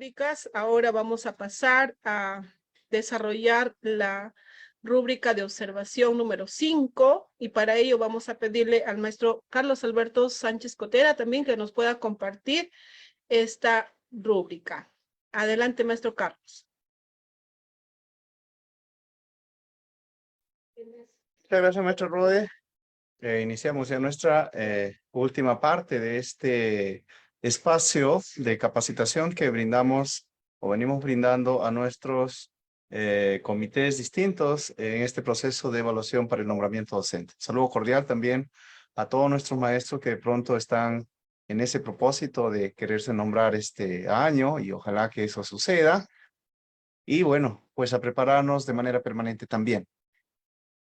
rúbricas. Ahora vamos a pasar a desarrollar la rúbrica de observación número 5 y para ello vamos a pedirle al maestro Carlos Alberto Sánchez Cotera también que nos pueda compartir esta rúbrica. Adelante, maestro Carlos. Muchas gracias, maestro Rode. Iniciamos ya nuestra última parte de este espacio de capacitación que brindamos o venimos brindando a nuestros comités distintos en este proceso de evaluación para el nombramiento docente. Saludo cordial también a todos nuestros maestros que de pronto están en ese propósito de quererse nombrar este año y ojalá que eso suceda. Y bueno, pues a prepararnos de manera permanente también.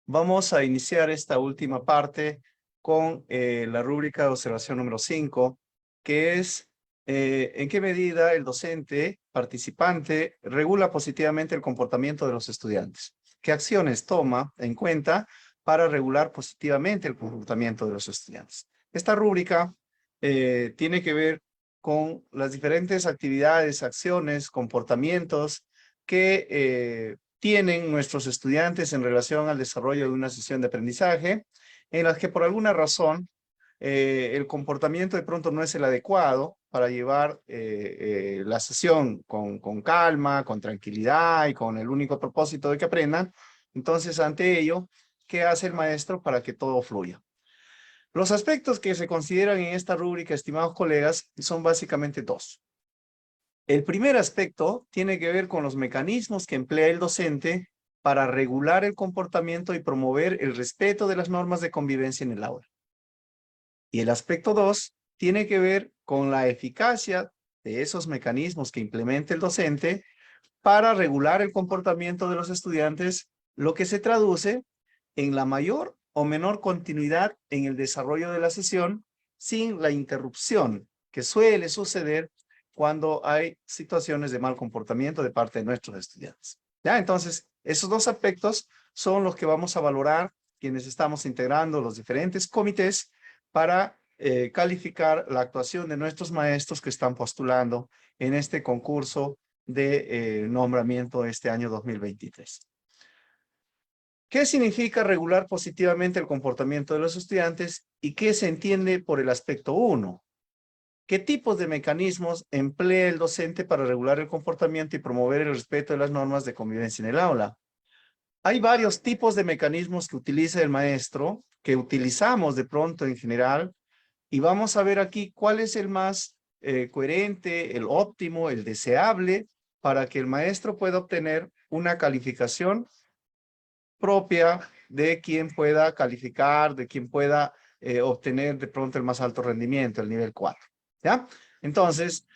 Vamos a iniciar esta última parte con la rúbrica de observación número 5, que es en qué medida el docente participante regula positivamente el comportamiento de los estudiantes. ¿Qué acciones toma en cuenta para regular positivamente el comportamiento de los estudiantes? Esta rúbrica tiene que ver con las diferentes actividades, acciones, comportamientos que tienen nuestros estudiantes en relación al desarrollo de una sesión de aprendizaje, en las que por alguna razón el comportamiento de pronto no es el adecuado para llevar la sesión con calma, con tranquilidad y con el único propósito de que aprendan. Entonces, ante ello, ¿qué hace el maestro para que todo fluya? Los aspectos que se consideran en esta rúbrica, estimados colegas, son básicamente dos. El primer aspecto tiene que ver con los mecanismos que emplea el docente para regular el comportamiento y promover el respeto de las normas de convivencia en el aula. Y el aspecto 2 tiene que ver con la eficacia de esos mecanismos que implementa el docente para regular el comportamiento de los estudiantes, lo que se traduce en la mayor o menor continuidad en el desarrollo de la sesión sin la interrupción que suele suceder cuando hay situaciones de mal comportamiento de parte de nuestros estudiantes. ¿Ya? Entonces, esos dos aspectos son los que vamos a valorar quienes estamos integrando los diferentes comités para calificar la actuación de nuestros maestros que están postulando en este concurso de nombramiento este año 2023. ¿Qué significa regular positivamente el comportamiento de los estudiantes y qué se entiende por el aspecto 1? ¿Qué tipos de mecanismos emplea el docente para regular el comportamiento y promover el respeto de las normas de convivencia en el aula? Hay varios tipos de mecanismos que utiliza el maestro, que utilizamos de pronto en general, y vamos a ver aquí cuál es el más coherente, el óptimo, el deseable, para que el maestro pueda obtener una calificación propia de quien pueda calificar, de quien pueda obtener de pronto el más alto rendimiento, el nivel 4. ¿Ya? Entonces,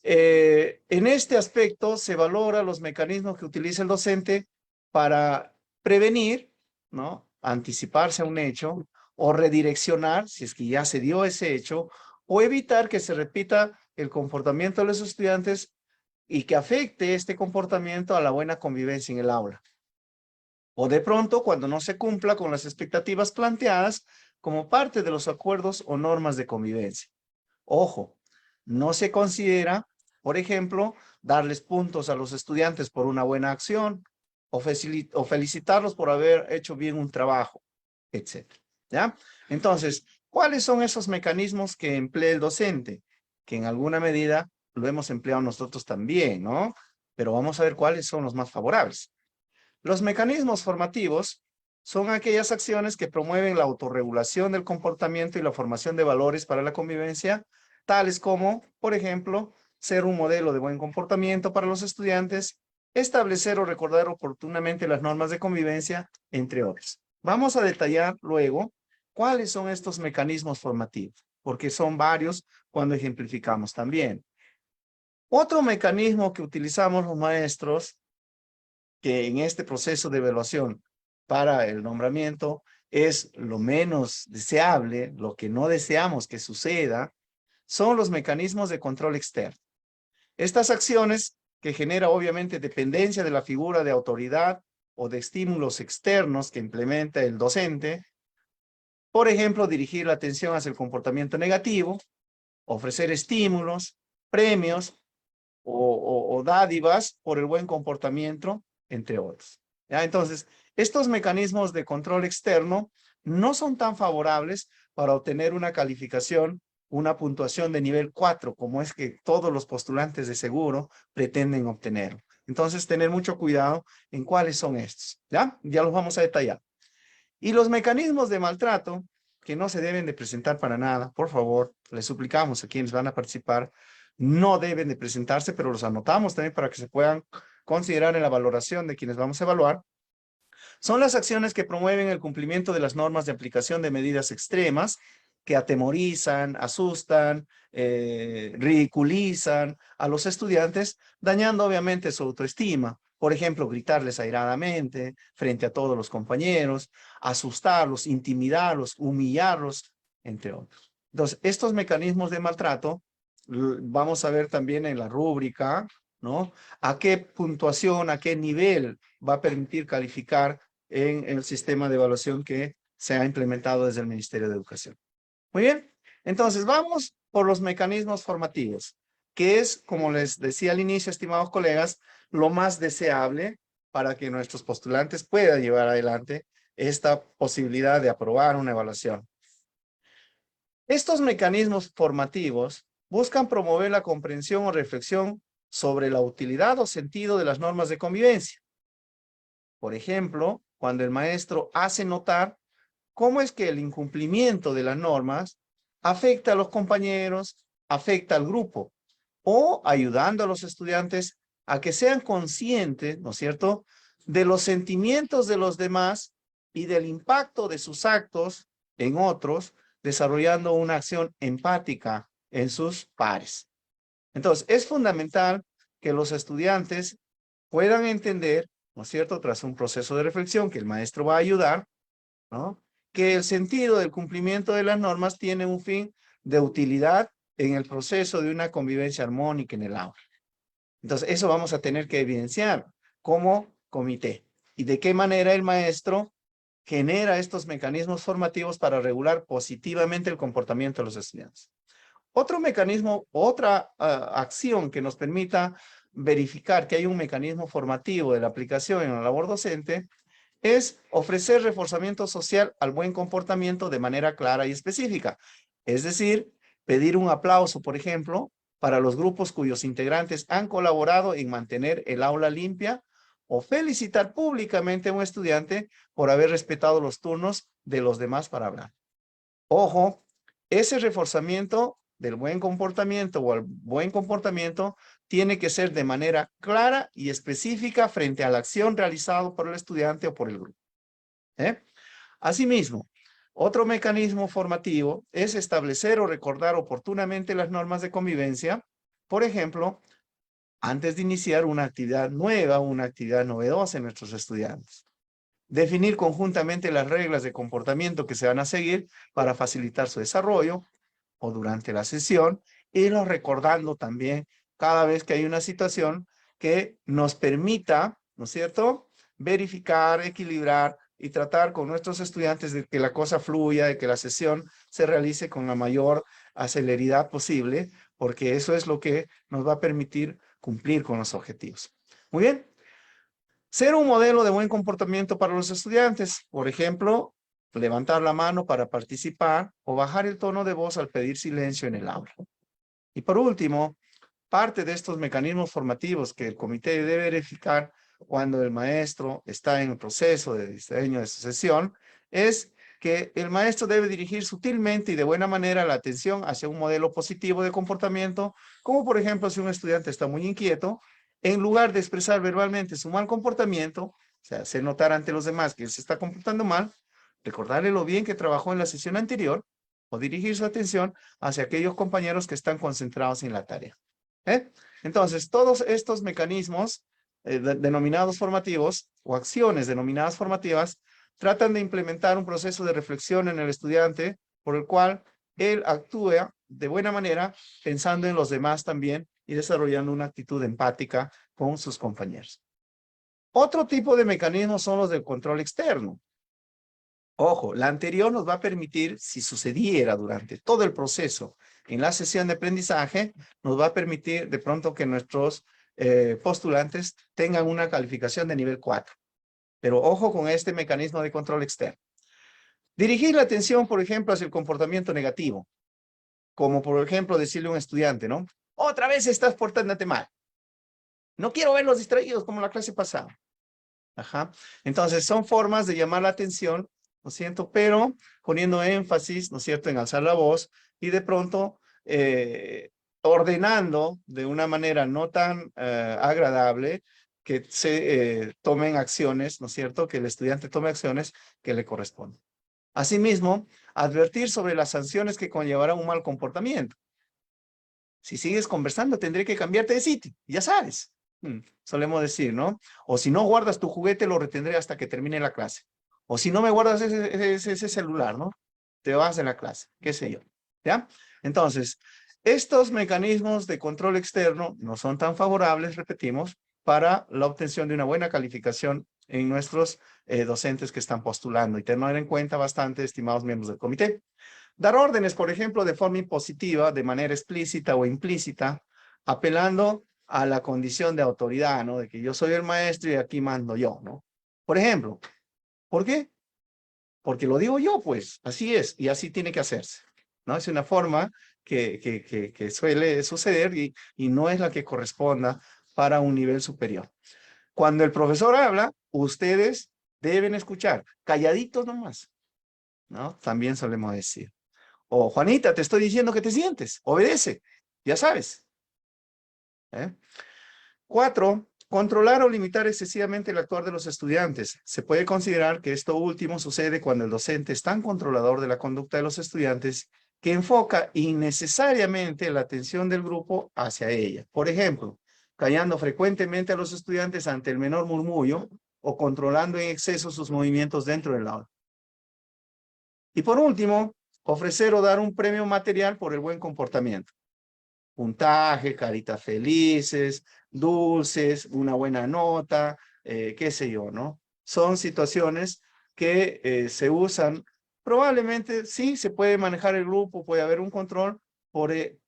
en este aspecto se valora los mecanismos que utiliza el docente para prevenir, ¿no? Anticiparse a un hecho o redireccionar, si es que ya se dio ese hecho, o evitar que se repita el comportamiento de los estudiantes y que afecte este comportamiento a la buena convivencia en el aula. O de pronto, cuando no se cumpla con las expectativas planteadas como parte de los acuerdos o normas de convivencia. Ojo, no se considera, por ejemplo, darles puntos a los estudiantes por una buena acción o felicitarlos por haber hecho bien un trabajo, etc. ¿Ya? Entonces, ¿cuáles son esos mecanismos que emplea el docente? Que en alguna medida lo hemos empleado nosotros también, ¿no? Pero vamos a ver cuáles son los más favorables. Los mecanismos formativos son aquellas acciones que promueven la autorregulación del comportamiento y la formación de valores para la convivencia, tales como, por ejemplo, ser un modelo de buen comportamiento para los estudiantes, establecer o recordar oportunamente las normas de convivencia, entre otros. Vamos a detallar luego cuáles son estos mecanismos formativos, porque son varios cuando ejemplificamos también. Otro mecanismo que utilizamos los maestros que en este proceso de evaluación para el nombramiento es lo menos deseable, lo que no deseamos que suceda, son los mecanismos de control externo. Estas acciones que genera obviamente dependencia de la figura de autoridad o de estímulos externos que implementa el docente, por ejemplo, dirigir la atención hacia el comportamiento negativo, ofrecer estímulos, premios, o dádivas por el buen comportamiento, entre otros. ¿Ya? Entonces, estos mecanismos de control externo no son tan favorables para obtener una calificación, una puntuación de nivel 4, como es que todos los postulantes de seguro pretenden obtener. Entonces, tener mucho cuidado en cuáles son estos. ¿Ya? Ya los vamos a detallar. Y los mecanismos de maltrato, que no se deben de presentar para nada, por favor, les suplicamos a quienes van a participar, no deben de presentarse, pero los anotamos también para que se puedan considerar en la valoración de quienes vamos a evaluar. Son las acciones que promueven el cumplimiento de las normas de aplicación de medidas extremas que atemorizan, asustan, ridiculizan a los estudiantes, dañando obviamente su autoestima. Por ejemplo, gritarles airadamente frente a todos los compañeros, asustarlos, intimidarlos, humillarlos, entre otros. Entonces, estos mecanismos de maltrato vamos a ver también en la rúbrica, ¿no? A qué puntuación, a qué nivel va a permitir calificar en el sistema de evaluación que se ha implementado desde el Ministerio de Educación. Muy bien, entonces vamos por los mecanismos formativos, que es, como les decía al inicio, estimados colegas, lo más deseable para que nuestros postulantes puedan llevar adelante esta posibilidad de aprobar una evaluación. Estos mecanismos formativos buscan promover la comprensión o reflexión sobre la utilidad o sentido de las normas de convivencia. Por ejemplo, cuando el maestro hace notar cómo es que el incumplimiento de las normas afecta a los compañeros, afecta al grupo, o ayudando a los estudiantes a que sean conscientes, ¿no es cierto?, de los sentimientos de los demás y del impacto de sus actos en otros, desarrollando una acción empática en sus pares. Entonces, es fundamental que los estudiantes puedan entender, ¿no es cierto?, tras un proceso de reflexión que el maestro va a ayudar, ¿no?, que el sentido del cumplimiento de las normas tiene un fin de utilidad en el proceso de una convivencia armónica en el aula. Entonces, eso vamos a tener que evidenciar como comité. Y de qué manera el maestro genera estos mecanismos formativos para regular positivamente el comportamiento de los estudiantes. Otro mecanismo, otra acción que nos permita verificar que hay un mecanismo formativo de la aplicación en la labor docente es ofrecer reforzamiento social al buen comportamiento de manera clara y específica. Es decir, pedir un aplauso, por ejemplo, para los grupos cuyos integrantes han colaborado en mantener el aula limpia, o felicitar públicamente a un estudiante por haber respetado los turnos de los demás para hablar. Ojo, ese reforzamiento del buen comportamiento o el buen comportamiento tiene que ser de manera clara y específica frente a la acción realizada por el estudiante o por el grupo. Asimismo, otro mecanismo formativo es establecer o recordar oportunamente las normas de convivencia, por ejemplo, antes de iniciar una actividad nueva, una actividad novedosa en nuestros estudiantes. Definir conjuntamente las reglas de comportamiento que se van a seguir para facilitar su desarrollo o durante la sesión, irnos recordando también cada vez que hay una situación que nos permita, ¿no es cierto?, verificar, equilibrar y tratar con nuestros estudiantes de que la cosa fluya, de que la sesión se realice con la mayor celeridad posible, porque eso es lo que nos va a permitir cumplir con los objetivos. Muy bien. Ser un modelo de buen comportamiento para los estudiantes, por ejemplo, levantar la mano para participar o bajar el tono de voz al pedir silencio en el aula. Y por último, parte de estos mecanismos formativos que el comité debe verificar cuando el maestro está en el proceso de diseño de su sesión es que el maestro debe dirigir sutilmente y de buena manera la atención hacia un modelo positivo de comportamiento, como por ejemplo si un estudiante está muy inquieto, en lugar de expresar verbalmente su mal comportamiento, o sea, hacer notar ante los demás que él se está comportando mal, recordarle lo bien que trabajó en la sesión anterior o dirigir su atención hacia aquellos compañeros que están concentrados en la tarea. Entonces, todos estos mecanismos denominados formativos o acciones denominadas formativas tratan de implementar un proceso de reflexión en el estudiante por el cual él actúa de buena manera pensando en los demás también y desarrollando una actitud empática con sus compañeros. Otro tipo de mecanismos son los del control externo. Ojo, la anterior nos va a permitir, si sucediera durante todo el proceso en la sesión de aprendizaje nos va a permitir de pronto que nuestros postulantes tengan una calificación de nivel 4. Pero ojo con este mecanismo de control externo. Dirigir la atención, por ejemplo, hacia el comportamiento negativo. Como por ejemplo decirle a un estudiante, ¿no? Otra vez estás portándote mal. No quiero verlos distraídos como la clase pasada. Ajá. Entonces son formas de llamar la atención, ¿no es cierto? Pero poniendo énfasis, ¿no es cierto?, en alzar la voz y de pronto ordenando de una manera no tan agradable que se tomen acciones, ¿no es cierto?, que el estudiante tome acciones que le corresponden. Asimismo, advertir sobre las sanciones que conllevarán un mal comportamiento. Si sigues conversando, tendré que cambiarte de sitio, ya sabes. Solemos decir, ¿no? O si no guardas tu juguete, lo retendré hasta que termine la clase. O si no me guardas ese celular, ¿no? Te vas de la clase, qué sé yo. ¿Ya? Entonces, estos mecanismos de control externo no son tan favorables, repetimos, para la obtención de una buena calificación en nuestros docentes que están postulando. Y tener en cuenta bastante, estimados miembros del comité. Dar órdenes, por ejemplo, de forma impositiva, de manera explícita o implícita, apelando a la condición de autoridad, ¿no? De que yo soy el maestro y aquí mando yo, ¿no? Por ejemplo, ¿por qué? Porque lo digo yo, pues, así es, y así tiene que hacerse, ¿no? Es una forma que suele suceder y no es la que corresponda para un nivel superior. Cuando el profesor habla, ustedes deben escuchar, calladitos nomás, ¿no? También solemos decir. O Juanita, te estoy diciendo que te sientes, obedece, ya sabes. 4, controlar o limitar excesivamente el actuar de los estudiantes. Se puede considerar que esto último sucede cuando el docente es tan controlador de la conducta de los estudiantes que enfoca innecesariamente la atención del grupo hacia ella. Por ejemplo, callando frecuentemente a los estudiantes ante el menor murmullo o controlando en exceso sus movimientos dentro del aula. Y por último, ofrecer o dar un premio material por el buen comportamiento. Puntaje, caritas felices, dulces, una buena nota, qué sé yo, ¿no? Son situaciones que se usan, probablemente sí, se puede manejar el grupo, puede haber un control,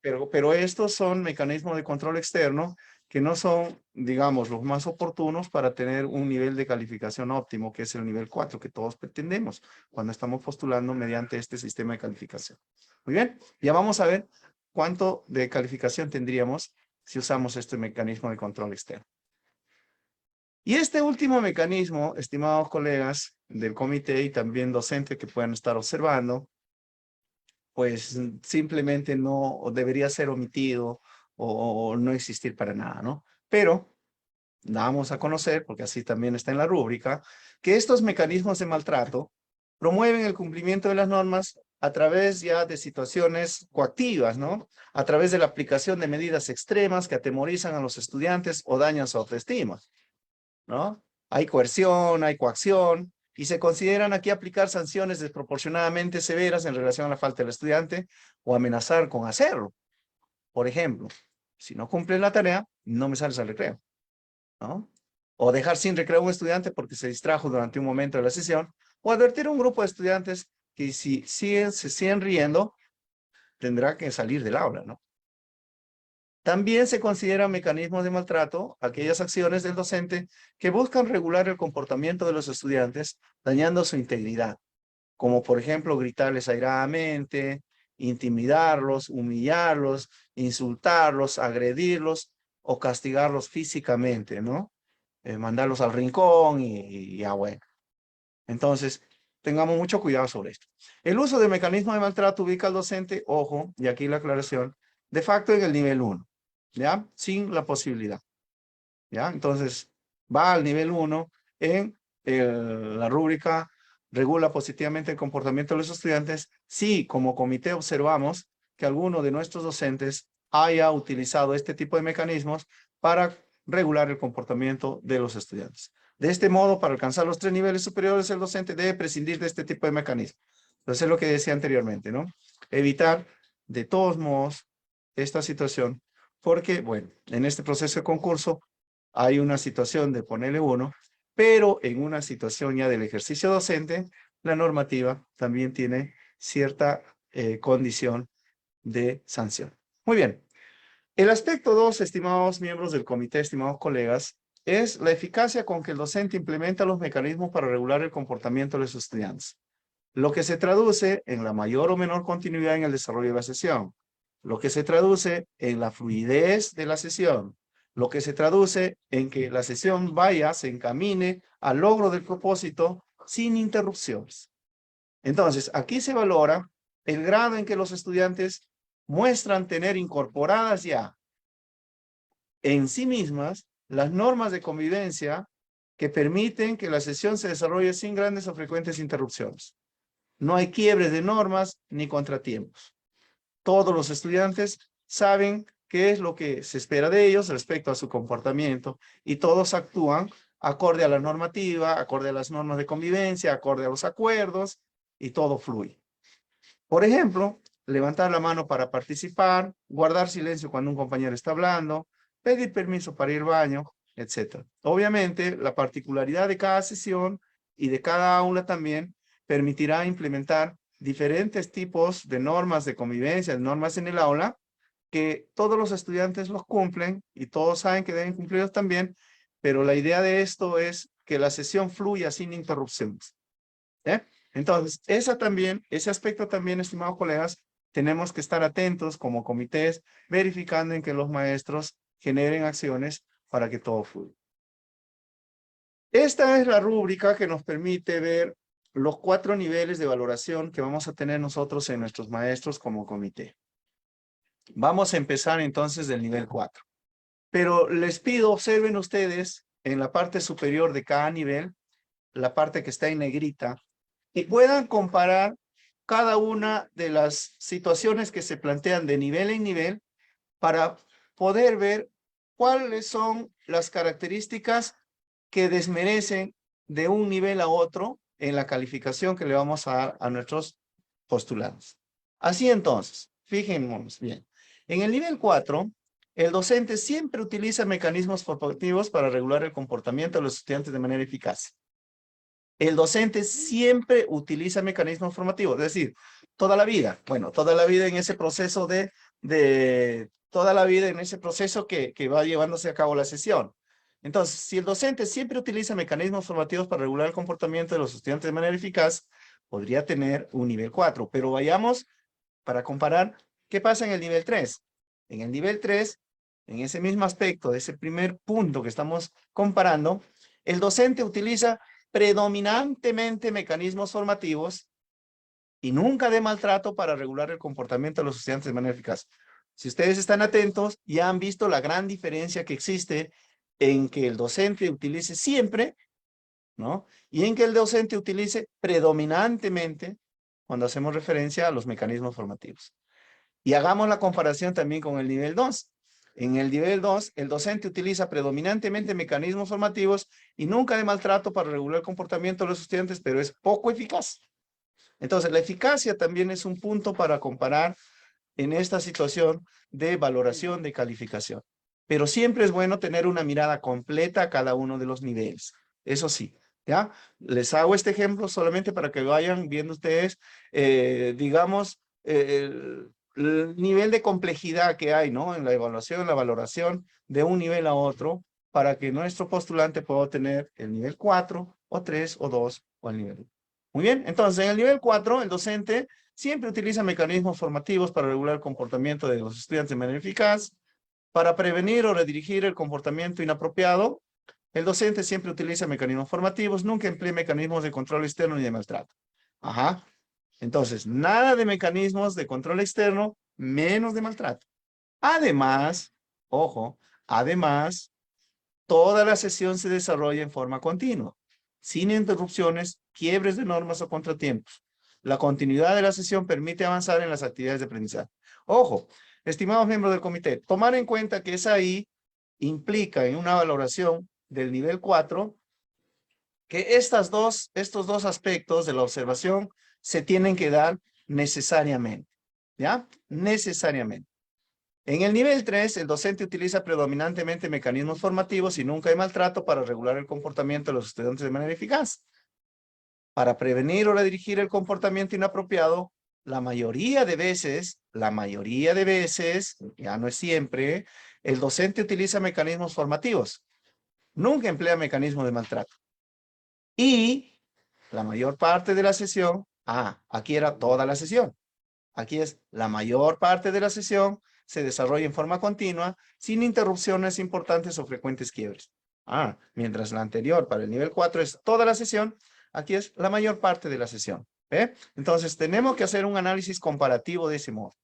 pero estos son mecanismos de control externo que no son, digamos, los más oportunos para tener un nivel de calificación óptimo, que es el nivel 4 que todos pretendemos cuando estamos postulando mediante este sistema de calificación. Muy bien, ya vamos a ver cuánto de calificación tendríamos si usamos este mecanismo de control externo. Y este último mecanismo, estimados colegas del comité y también docentes que puedan estar observando, pues simplemente no debería ser omitido o no existir para nada, ¿no? Pero damos a conocer, porque así también está en la rúbrica, que estos mecanismos de maltrato promueven el cumplimiento de las normas a través ya de situaciones coactivas, ¿no? A través de la aplicación de medidas extremas que atemorizan a los estudiantes o dañan su autoestima, ¿no? Hay coerción, hay coacción, y se consideran aquí aplicar sanciones desproporcionadamente severas en relación a la falta del estudiante o amenazar con hacerlo. Por ejemplo, si no cumples la tarea, no me sales al recreo, ¿no? O dejar sin recreo a un estudiante porque se distrajo durante un momento de la sesión, o advertir a un grupo de estudiantes que si se siguen riendo, tendrá que salir del aula, ¿no? También se consideran mecanismos de maltrato aquellas acciones del docente que buscan regular el comportamiento de los estudiantes, dañando su integridad, como por ejemplo gritarles airadamente, intimidarlos, humillarlos, insultarlos, agredirlos o castigarlos físicamente, ¿no? Mandarlos al rincón y ya bueno. Entonces, tengamos mucho cuidado sobre esto. El uso de mecanismos de maltrato ubica al docente, ojo, y aquí la aclaración, de facto en el nivel 1, ¿ya? Sin la posibilidad, ¿ya? Entonces, va al nivel 1 en la rúbrica regula positivamente el comportamiento de los estudiantes si como comité observamos que alguno de nuestros docentes haya utilizado este tipo de mecanismos para regular el comportamiento de los estudiantes. De este modo, para alcanzar los 3 niveles superiores, el docente debe prescindir de este tipo de mecanismos. Entonces, es lo que decía anteriormente, ¿no? Evitar, de todos modos, esta situación, porque, bueno, en este proceso de concurso hay una situación de ponerle 1, pero en una situación ya del ejercicio docente, la normativa también tiene cierta condición de sanción. Muy bien. El aspecto 2, estimados miembros del comité, estimados colegas, es la eficacia con que el docente implementa los mecanismos para regular el comportamiento de los estudiantes, lo que se traduce en la mayor o menor continuidad en el desarrollo de la sesión, lo que se traduce en la fluidez de la sesión, lo que se traduce en que la sesión se encamine al logro del propósito sin interrupciones. Entonces, aquí se valora el grado en que los estudiantes muestran tener incorporadas ya en sí mismas las normas de convivencia que permiten que la sesión se desarrolle sin grandes o frecuentes interrupciones. No hay quiebres de normas ni contratiempos. Todos los estudiantes saben qué es lo que se espera de ellos respecto a su comportamiento y todos actúan acorde a la normativa, acorde a las normas de convivencia, acorde a los acuerdos y todo fluye. Por ejemplo, levantar la mano para participar, guardar silencio cuando un compañero está hablando, pedir permiso para ir al baño, etc. Obviamente, la particularidad de cada sesión y de cada aula también permitirá implementar diferentes tipos de normas de convivencia, normas en el aula, que todos los estudiantes los cumplen y todos saben que deben cumplirlos también, pero la idea de esto es que la sesión fluya sin interrupciones. Entonces, ese aspecto también, estimados colegas, tenemos que estar atentos como comités, verificando en que los maestros generen acciones para que todo fluya. Esta es la rúbrica que nos permite ver los 4 niveles de valoración que vamos a tener nosotros en nuestros maestros como comité. Vamos a empezar entonces del nivel 4. Pero les pido, observen ustedes en la parte superior de cada nivel, la parte que está en negrita, y puedan comparar cada una de las situaciones que se plantean de nivel en nivel para poder ver cuáles son las características que desmerecen de un nivel a otro en la calificación que le vamos a dar a nuestros postulantes. Así entonces, fijémonos bien. En el nivel 4, el docente siempre utiliza mecanismos formativos para regular el comportamiento de los estudiantes de manera eficaz. El docente siempre utiliza mecanismos formativos, es decir, toda la vida, bueno, toda la vida en ese proceso toda la vida en ese proceso que va llevándose a cabo la sesión. Entonces, si el docente siempre utiliza mecanismos formativos para regular el comportamiento de los estudiantes de manera eficaz, podría tener un nivel 4, pero vayamos para comparar qué pasa en el nivel 3. En el nivel 3, en ese mismo aspecto, de ese primer punto que estamos comparando, el docente utiliza predominantemente mecanismos formativos y nunca de maltrato para regular el comportamiento de los estudiantes de manera eficaz. Si ustedes están atentos, ya han visto la gran diferencia que existe en que el docente utilice siempre, ¿no? Y en que el docente utilice predominantemente cuando hacemos referencia a los mecanismos formativos. Y hagamos la comparación también con el nivel 2. En el nivel 2, el docente utiliza predominantemente mecanismos formativos y nunca de maltrato para regular el comportamiento de los estudiantes, pero es poco eficaz. Entonces, la eficacia también es un punto para comparar en esta situación de valoración de calificación. Pero siempre es bueno tener una mirada completa a cada uno de los niveles. Eso sí, ¿ya? Les hago este ejemplo solamente para que vayan viendo ustedes, digamos, el nivel de complejidad que hay, ¿no? En la evaluación, en la valoración de un nivel a otro, para que nuestro postulante pueda obtener el nivel 4, o 3, o 2, o el nivel 1. Muy bien, entonces en el nivel 4, el docente siempre utiliza mecanismos formativos para regular el comportamiento de los estudiantes de manera eficaz, para prevenir o redirigir el comportamiento inapropiado. El docente siempre utiliza mecanismos formativos, nunca emplea mecanismos de control externo ni de maltrato. Ajá. Entonces, nada de mecanismos de control externo, menos de maltrato. Además, ojo, además, toda la sesión se desarrolla en forma continua, sin interrupciones, quiebres de normas o contratiempos. La continuidad de la sesión permite avanzar en las actividades de aprendizaje. Ojo, estimados miembros del comité, tomar en cuenta que esa ahí implica en una valoración del nivel 4 que estos dos aspectos de la observación se tienen que dar necesariamente, ¿ya? Necesariamente. En el nivel 3, el docente utiliza predominantemente mecanismos formativos y nunca hay maltrato para regular el comportamiento de los estudiantes de manera eficaz. Para prevenir o redirigir el comportamiento inapropiado, la mayoría de veces, ya no es siempre, el docente utiliza mecanismos formativos. Nunca emplea mecanismos de maltrato. Y la mayor parte de la sesión, aquí era toda la sesión. Aquí es la mayor parte de la sesión se desarrolla en forma continua, sin interrupciones importantes o frecuentes quiebres. Mientras la anterior para el nivel 4 es toda la sesión, aquí es la mayor parte de la sesión. Entonces tenemos que hacer un análisis comparativo de ese modo.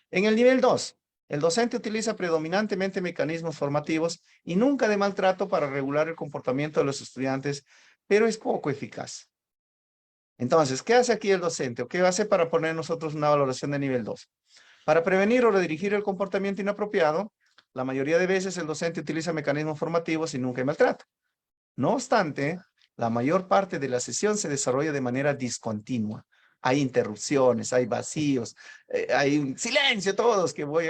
En el nivel 2, el docente utiliza predominantemente mecanismos formativos y nunca de maltrato para regular el comportamiento de los estudiantes, pero es poco eficaz. Entonces, ¿qué hace aquí el docente? ¿O qué hace para poner nosotros una valoración de nivel 2? Para prevenir o redirigir el comportamiento inapropiado, la mayoría de veces el docente utiliza mecanismos formativos y nunca hay maltrato. No obstante, la mayor parte de la sesión se desarrolla de manera discontinua. Hay interrupciones, hay vacíos, hay un silencio todos que voy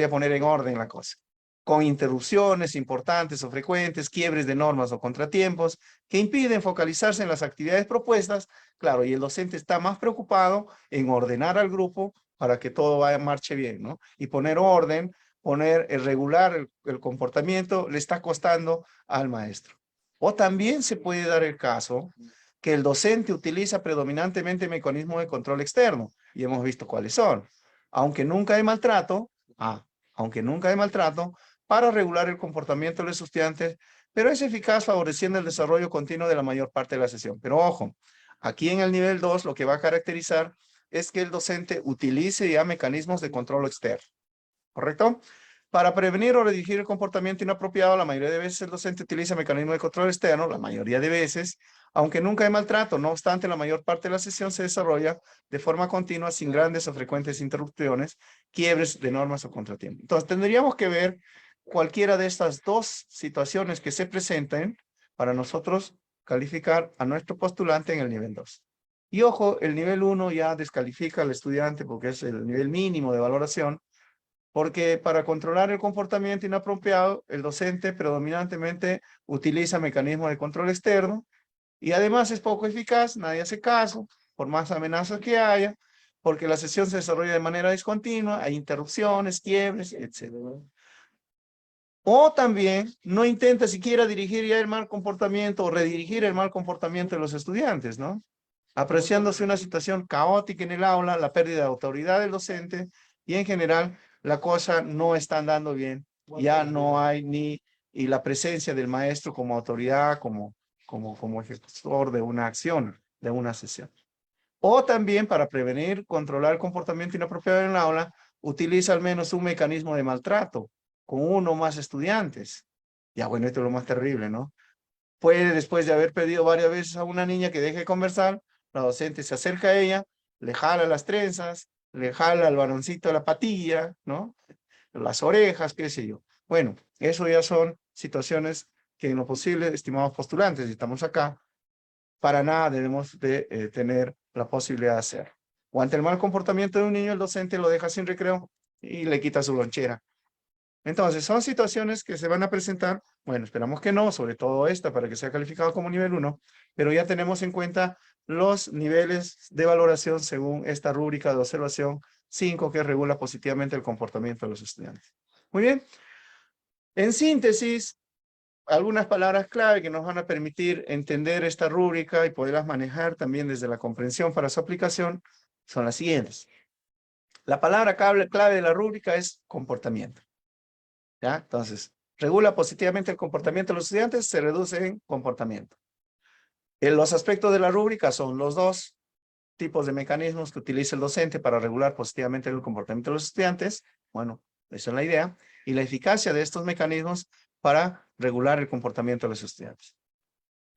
a poner en orden la cosa. Con interrupciones importantes o frecuentes, quiebres de normas o contratiempos que impiden focalizarse en las actividades propuestas. Claro, y el docente está más preocupado en ordenar al grupo para que todo marche bien, ¿no? Y poner orden, regular el comportamiento, le está costando al maestro. O también se puede dar el caso que el docente utiliza predominantemente mecanismos de control externo, y hemos visto cuáles son. Aunque nunca hay maltrato, para regular el comportamiento de los estudiantes, pero es eficaz favoreciendo el desarrollo continuo de la mayor parte de la sesión. Pero ojo, aquí en el nivel 2 lo que va a caracterizar es que el docente utilice ya mecanismos de control externo. ¿Correcto? Para prevenir o redirigir el comportamiento inapropiado, la mayoría de veces el docente utiliza mecanismos de control externo, la mayoría de veces, aunque nunca hay maltrato. No obstante, la mayor parte de la sesión se desarrolla de forma continua, sin grandes o frecuentes interrupciones, quiebres de normas o contratiempos. Entonces, tendríamos que ver cualquiera de estas dos situaciones que se presenten para nosotros calificar a nuestro postulante en el nivel 2. Y ojo, el nivel 1 ya descalifica al estudiante porque es el nivel mínimo de valoración, porque para controlar el comportamiento inapropiado, el docente predominantemente utiliza mecanismos de control externo y además es poco eficaz, nadie hace caso, por más amenazas que haya, porque la sesión se desarrolla de manera discontinua, hay interrupciones, quiebres, etc. O también no intenta siquiera dirigir ya el mal comportamiento o redirigir el mal comportamiento de los estudiantes, ¿no? Apreciándose una situación caótica en el aula, la pérdida de autoridad del docente y en general la cosa no está andando bien. Ya no hay y la presencia del maestro como autoridad, como ejecutor de una acción, de una sesión. O también para prevenir, controlar el comportamiento inapropiado en el aula, utiliza al menos un mecanismo de maltrato con uno o más estudiantes. Ya bueno, esto es lo más terrible, ¿no? Puede, después de haber pedido varias veces a una niña que deje de conversar, la docente se acerca a ella, le jala las trenzas, le jala al varoncito la patilla, ¿no? Las orejas, qué sé yo. Bueno, eso ya son situaciones que en lo posible, estimados postulantes, si estamos acá, para nada debemos de tener la posibilidad de hacer. O ante el mal comportamiento de un niño, el docente lo deja sin recreo y le quita su lonchera. Entonces, son situaciones que se van a presentar, bueno, esperamos que no, sobre todo esta para que sea calificado como nivel 1, pero ya tenemos en cuenta los niveles de valoración según esta rúbrica de observación 5 que regula positivamente el comportamiento de los estudiantes. Muy bien. En síntesis, algunas palabras clave que nos van a permitir entender esta rúbrica y poderlas manejar también desde la comprensión para su aplicación son las siguientes. La palabra clave de la rúbrica es comportamiento. ¿Ya? Entonces, regula positivamente el comportamiento de los estudiantes, se reduce en comportamiento. Los aspectos de la rúbrica son los dos tipos de mecanismos que utiliza el docente para regular positivamente el comportamiento de los estudiantes. Bueno, esa es la idea. Y la eficacia de estos mecanismos para regular el comportamiento de los estudiantes.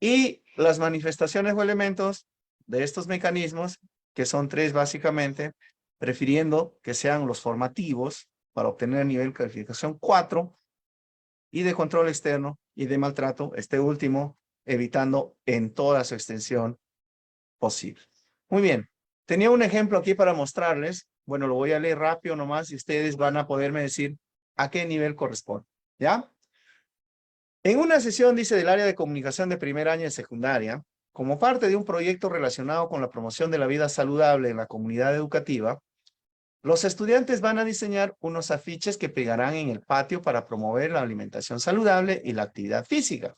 Y las manifestaciones o elementos de estos mecanismos, que son tres básicamente, prefiriendo que sean los formativos para obtener nivel de calificación 4 y de control externo y de maltrato, este último, evitando en toda su extensión posible. Muy bien, tenía un ejemplo aquí para mostrarles. Bueno, lo voy a leer rápido nomás y ustedes van a poderme decir a qué nivel corresponde. ¿Ya? En una sesión, dice, del área de comunicación de primer año de secundaria, como parte de un proyecto relacionado con la promoción de la vida saludable en la comunidad educativa, los estudiantes van a diseñar unos afiches que pegarán en el patio para promover la alimentación saludable y la actividad física.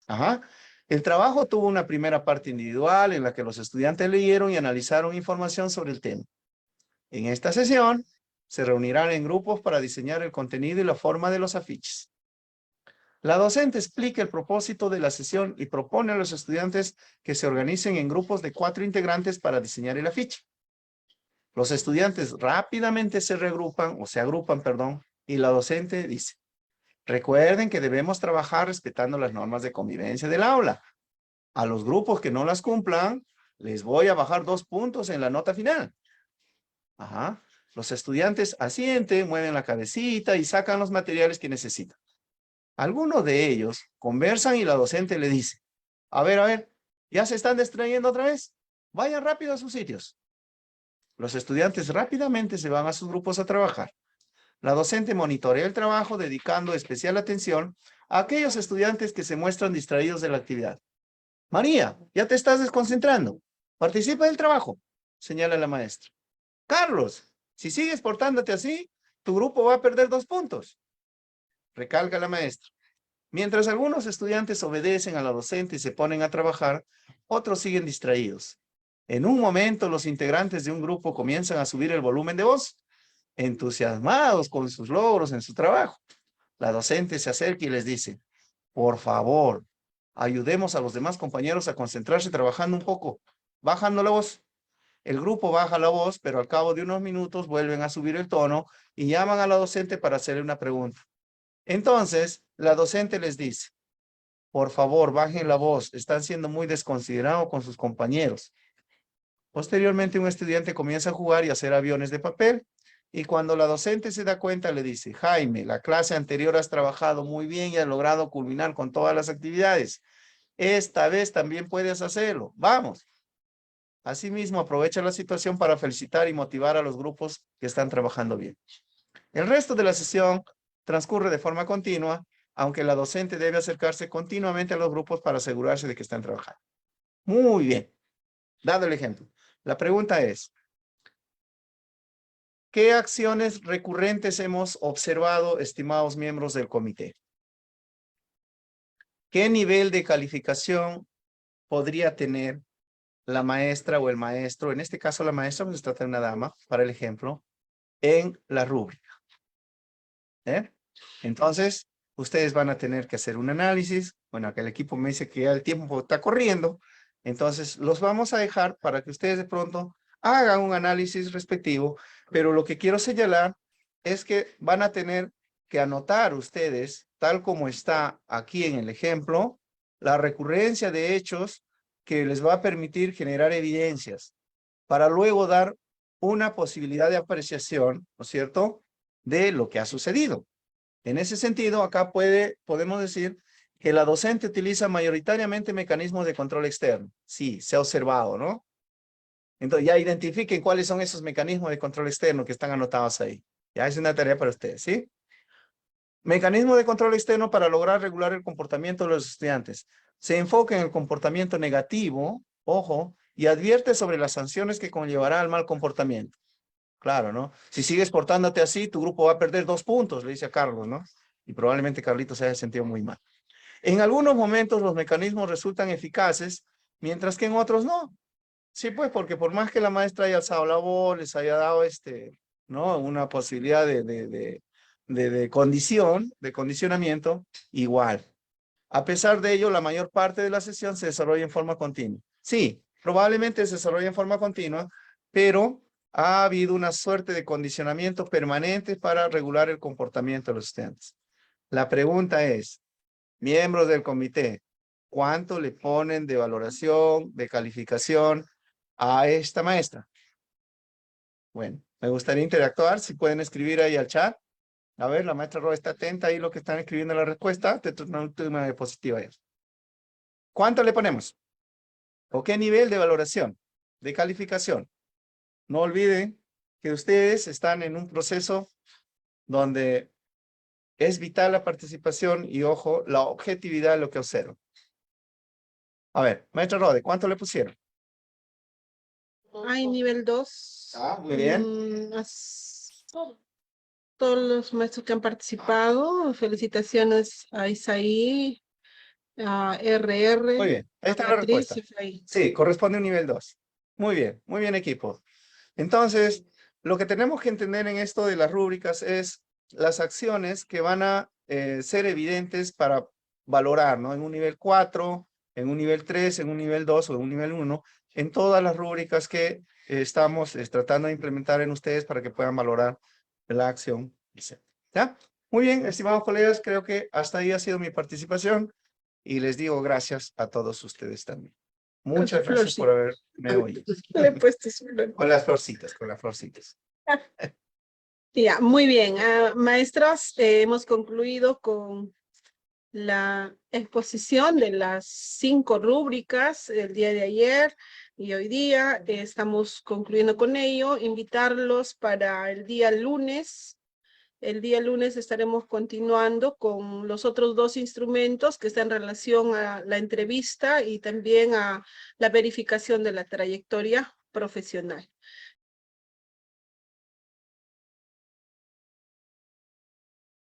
Ajá. El trabajo tuvo una primera parte individual en la que los estudiantes leyeron y analizaron información sobre el tema. En esta sesión, se reunirán en grupos para diseñar el contenido y la forma de los afiches. La docente explica el propósito de la sesión y propone a los estudiantes que se organicen en grupos de 4 integrantes para diseñar el afiche. Los estudiantes rápidamente se agrupan, y la docente dice: recuerden que debemos trabajar respetando las normas de convivencia del aula. A los grupos que no las cumplan, les voy a bajar 2 puntos en la nota final. Ajá. Los estudiantes asienten, mueven la cabecita y sacan los materiales que necesitan. Algunos de ellos conversan y la docente le dice: a ver, ¿ya se están distrayendo otra vez? Vayan rápido a sus sitios. Los estudiantes rápidamente se van a sus grupos a trabajar. La docente monitorea el trabajo dedicando especial atención a aquellos estudiantes que se muestran distraídos de la actividad. María, ya te estás desconcentrando. Participa del trabajo, señala la maestra. Carlos, si sigues portándote así, tu grupo va a perder 2 puntos. Recalca la maestra. Mientras algunos estudiantes obedecen a la docente y se ponen a trabajar, otros siguen distraídos. En un momento, los integrantes de un grupo comienzan a subir el volumen de voz, entusiasmados con sus logros en su trabajo. La docente se acerca y les dice: por favor, ayudemos a los demás compañeros a concentrarse trabajando un poco, bajando la voz. El grupo baja la voz, pero al cabo de unos minutos vuelven a subir el tono y llaman a la docente para hacerle una pregunta. Entonces, la docente les dice: por favor, bajen la voz, están siendo muy desconsiderados con sus compañeros. Posteriormente, un estudiante comienza a jugar y a hacer aviones de papel, y cuando la docente se da cuenta, le dice: Jaime, la clase anterior has trabajado muy bien y has logrado culminar con todas las actividades. Esta vez también puedes hacerlo. Vamos. Asimismo, aprovecha la situación para felicitar y motivar a los grupos que están trabajando bien. El resto de la sesión transcurre de forma continua, aunque la docente debe acercarse continuamente a los grupos para asegurarse de que están trabajando. Muy bien. Dado el ejemplo, la pregunta es: ¿qué acciones recurrentes hemos observado, estimados miembros del comité? ¿Qué nivel de calificación podría tener la maestra o el maestro, en este caso la maestra, pues se trata de una dama, para el ejemplo, en la rúbrica? Entonces, ustedes van a tener que hacer un análisis. Bueno, acá el equipo me dice que ya el tiempo está corriendo, entonces los vamos a dejar para que ustedes de pronto hagan un análisis respectivo, pero lo que quiero señalar es que van a tener que anotar ustedes, tal como está aquí en el ejemplo, la recurrencia de hechos que les va a permitir generar evidencias para luego dar una posibilidad de apreciación, ¿no es cierto?, de lo que ha sucedido. En ese sentido, acá podemos decir que la docente utiliza mayoritariamente mecanismos de control externo. Sí, se ha observado, ¿no? Entonces ya identifiquen cuáles son esos mecanismos de control externo que están anotados ahí. Ya es una tarea para ustedes, ¿sí? Mecanismo de control externo para lograr regular el comportamiento de los estudiantes. Se enfoca en el comportamiento negativo, ojo, y advierte sobre las sanciones que conllevará al mal comportamiento. Claro, ¿no? Si sigues portándote así, tu grupo va a perder 2 puntos, le dice a Carlos, ¿no? Y probablemente Carlitos se haya sentido muy mal. En algunos momentos los mecanismos resultan eficaces, mientras que en otros no. Sí, pues, porque por más que la maestra haya alzado la voz, les haya dado ¿no?, una posibilidad de condicionamiento, igual. A pesar de ello, la mayor parte de la sesión se desarrolla en forma continua. Sí, probablemente se desarrolla en forma continua, pero ha habido una suerte de condicionamiento permanente para regular el comportamiento de los estudiantes. La pregunta es: miembros del comité, ¿cuánto le ponen de valoración, de calificación a esta maestra? Bueno, me gustaría interactuar. Si pueden escribir ahí al chat. A ver, la maestra Roa está atenta ahí lo que están escribiendo la respuesta. Una diapositiva ahí. ¿Cuánto le ponemos? ¿O qué nivel de valoración, de calificación? No olviden que ustedes están en un proceso donde es vital la participación y, ojo, la objetividad de lo que observan. A ver, maestra Rode, ¿cuánto le pusieron? Hay nivel 2. Muy bien. Todos los maestros que han participado, felicitaciones a Isaí, a RR, Muy bien, ahí a está la Beatriz respuesta. y Efraín. Sí, corresponde a un nivel 2. Muy bien, equipo. Entonces, lo que tenemos que entender en esto de las rúbricas es las acciones que van a ser evidentes para valorar, ¿no? En un nivel 4, en un nivel 3, en un nivel 2 o en un nivel 1, en todas las rúbricas que estamos tratando de implementar en ustedes para que puedan valorar la acción. ¿Ya? Muy bien, estimados colegas, creo que hasta ahí ha sido mi participación y les digo gracias a todos ustedes también. Muchas gracias por haberme oído. Le he puesto su flor. Con las florcitas, con las florcitas. Ya, muy bien. Maestros, hemos concluido con la exposición de las 5 rúbricas el día de ayer y hoy día. Estamos concluyendo con ello. Invitarlos para el día lunes. El día lunes estaremos continuando con los otros 2 instrumentos que están en relación a la entrevista y también a la verificación de la trayectoria profesional.